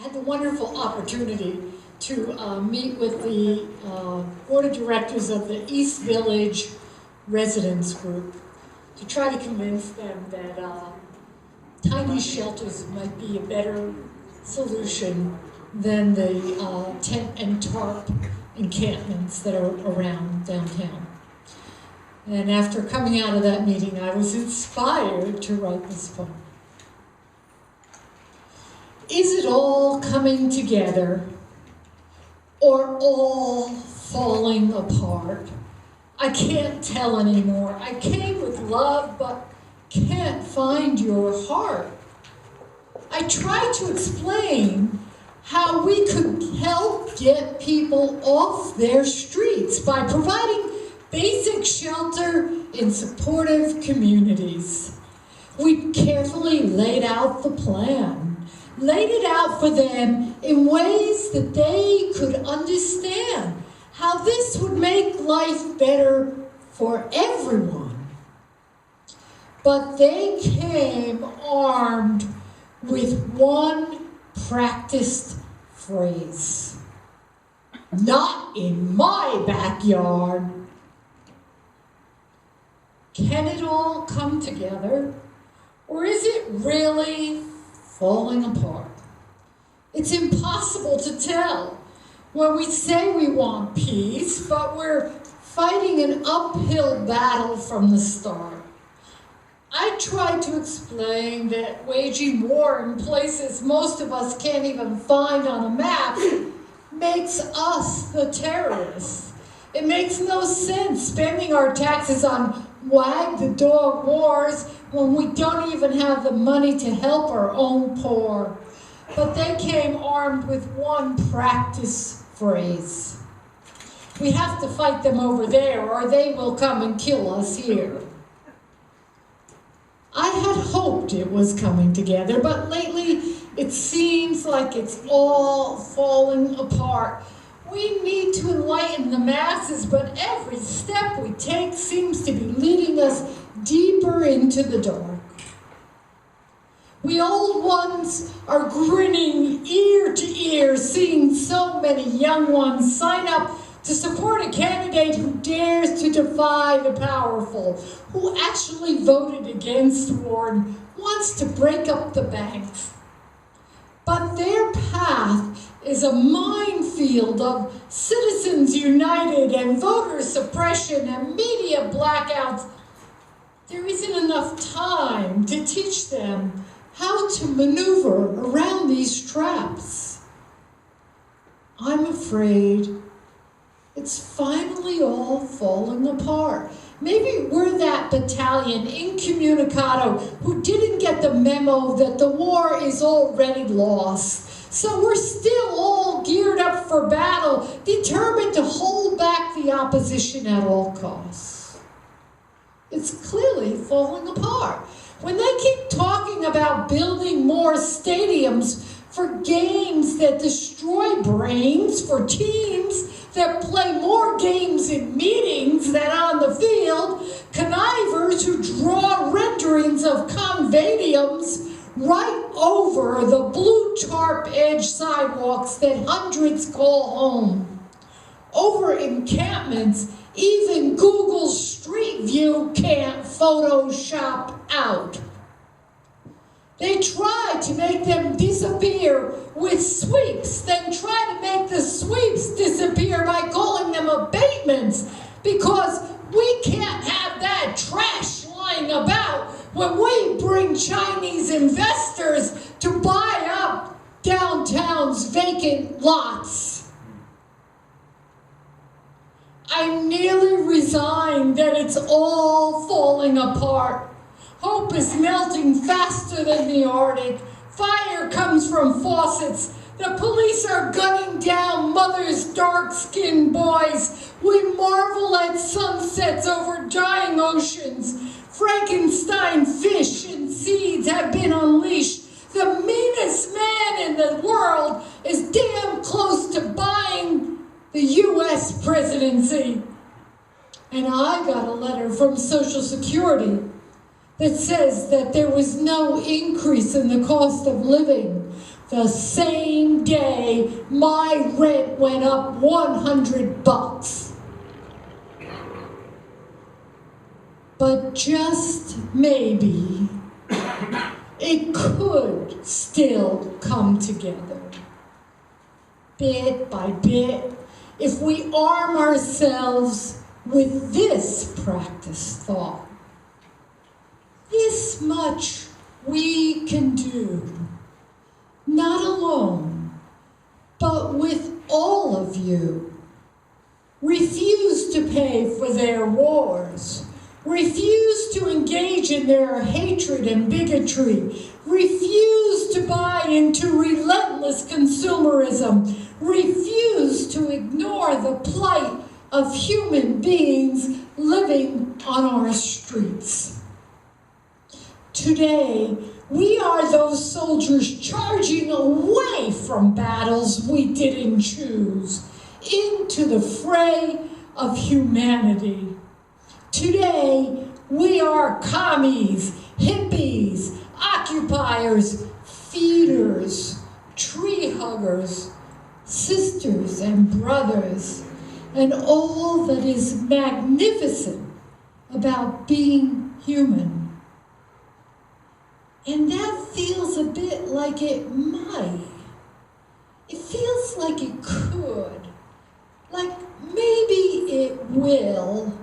had the wonderful opportunity to meet with the board of directors of the East Village Residence Group to try to convince them that tiny shelters might be a better solution than the tent and tarp encampments that are around downtown. And after coming out of that meeting, I was inspired to write this poem. Is it all coming together or all falling apart? I can't tell anymore. I came with love, but can't find your heart. I tried to explain how we could help get people off their streets by providing basic shelter in supportive communities. We carefully laid out the plan, laid it out for them in ways that they could understand how this would make life better for everyone. But they came armed with one practiced phrase: not in my backyard. Can it all come together, or is it really falling apart? It's impossible to tell when we say we want peace, but we're fighting an uphill battle from the start. I tried to explain that waging war in places most of us can't even find on a map makes us the terrorists. It makes no sense spending our taxes on wag the dog wars when we don't even have the money to help our own poor. But they came armed with one practice phrase: we have to fight them over there or they will come and kill us here. I had hoped it was coming together, but lately it seems like it's all falling apart. We need to enlighten the masses, but every step we take seems to be leading us deeper into the dark. We old ones are grinning ear to ear, seeing so many young ones sign up to support a candidate who dares to defy the powerful, who actually voted against war and wants to break up the banks. But their path is a minefield of Citizens United and voter suppression and media blackouts. There isn't enough time to teach them how to maneuver around these traps. I'm afraid it's finally all falling apart. Maybe we're that battalion incommunicado who didn't get the memo that the war is already lost. So we're still all geared up for battle, determined to hold back the opposition at all costs. It's clearly falling apart. When they keep talking about building more stadiums for games that destroy brains, for teams that play more games in meetings than on the field, connivers who draw renderings of convadiums right over the blue tarp edge sidewalks that hundreds call home. Over encampments, even Google Street View can't Photoshop out. They try to make them disappear with sweeps, then try to make the sweeps disappear by calling them abatements, because we can't have that trash lying about when we bring Chinese investors to buy up downtown's vacant lots. I'm nearly resigned that it's all falling apart. Hope is melting faster than the Arctic. Fire comes from faucets. The police are gunning down mothers' dark-skinned boys. We marvel at sunsets over dying oceans. Frankenstein fish and seeds have been unleashed. The meanest man in the world is damn close to buying the U.S. presidency. And I got a letter from Social Security that says that there was no increase in the cost of living the same day my rent went up $100. But just maybe it could still come together, bit by bit, if we arm ourselves with this practice thought. This much we can do, not alone, but with all of you. Refuse to pay for their wars. Refuse to engage in their hatred and bigotry. Refuse to buy into relentless consumerism. Refuse to ignore the plight of human beings living on our streets. Today, we are those soldiers charging away from battles we didn't choose into the fray of humanity. Today, we are commies, hippies, occupiers, feeders, tree huggers, sisters and brothers, and all that is magnificent about being human. And that feels a bit like it might. It feels like it could. Like maybe it will.